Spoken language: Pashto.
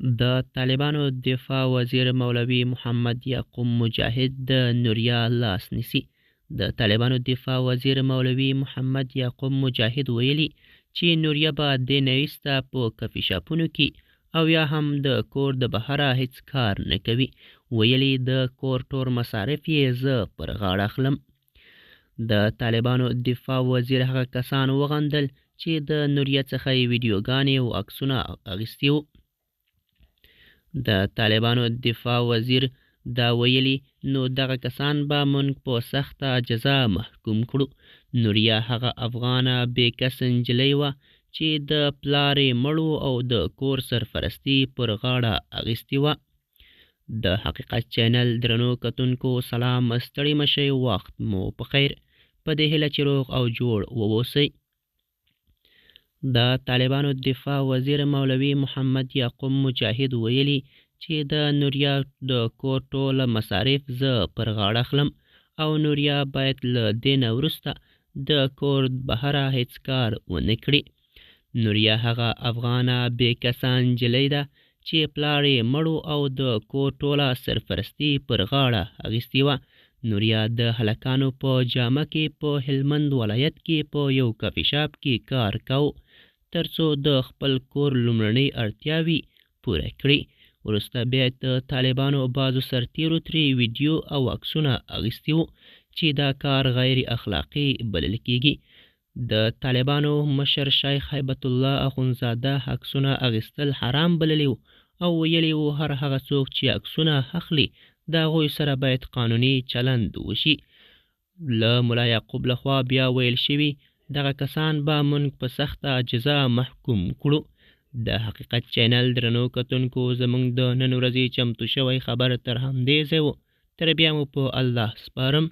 د طالبانو دفاع وزیر مولوي محمد یعقوب مجاهد د نوریا لاس نیسي. د طالبانو دفاع وزیر مولوي محمد یعقوب مجاهد ویلي چې نوریا به د نویسته په کافي شاپونو کې او یا هم د کور د بهره هیڅ کار نه کوي. ویلي د کور ټول مصارف یې زه پر غاړه اخلم. د طالبانو دفاع وزیر هغه کسان وغندل چې د نوریا څخه ویډیوګانې او عکسونه اخیستي وو. د طالبانو دفاع وزیر دا ویلي نو دغه کسان به مونږ په سخته جزا محکوم کړو. نوریا هغه افغانه بې کسه نجلۍ وه چې د پلار یې مړو او د کور سرپرستي پر غاړه اخیستې وه. د حقیقت چینل درنو کتونکو سلام، ستړي مشئ، وخت مو په خیر. په دې هیله چې روغ او جوړ واوسئ. د طالبانو دفاع وزیر مولوي محمد یعقوب مجاهد ویلي چې د نوریا د کور ټول مصارف زه پر غاړه اخلم او نوریا باید له دې نه وروسته د کور بهره هیڅ کار ونه کړي. نوریا هغه افغانه بې کسه نجلۍ ده چې پلار یې مړو او د کور ټوله سرپرستي پر غاړه اخیستې وه. نوریا د هلکانو په جامه کې په هلمند ولایت کې په یو کافي شاپ کې کار کوي ترڅو د خپل کور لومړنۍ اړتیاوې پوره کړي. وروسته بیا د طالبانو بعضو سرتیرو ترې ویډیو او عکسونه اخیستي وو چې دا کار غیر اخلاقي بلل کېږي. د طالبانو مشر شیخ هیبت الله اخونزاده عکسونه اخیستل حرام بللی وو او ویلي وو هر هغه څوک چې عکسونه اخلي د هغوی سره باید قانوني چلند وشي. له ملا یعقوب لخوا بیا ویل شوي دغه کسان به مونږ په سخته جزا محکوم کړو. د حقیقت چینل درنو کتونکو زمونږ د نن ورځې چمتو شوی خبر تر همدې ځای و. تر بیا مو په الله سپارم.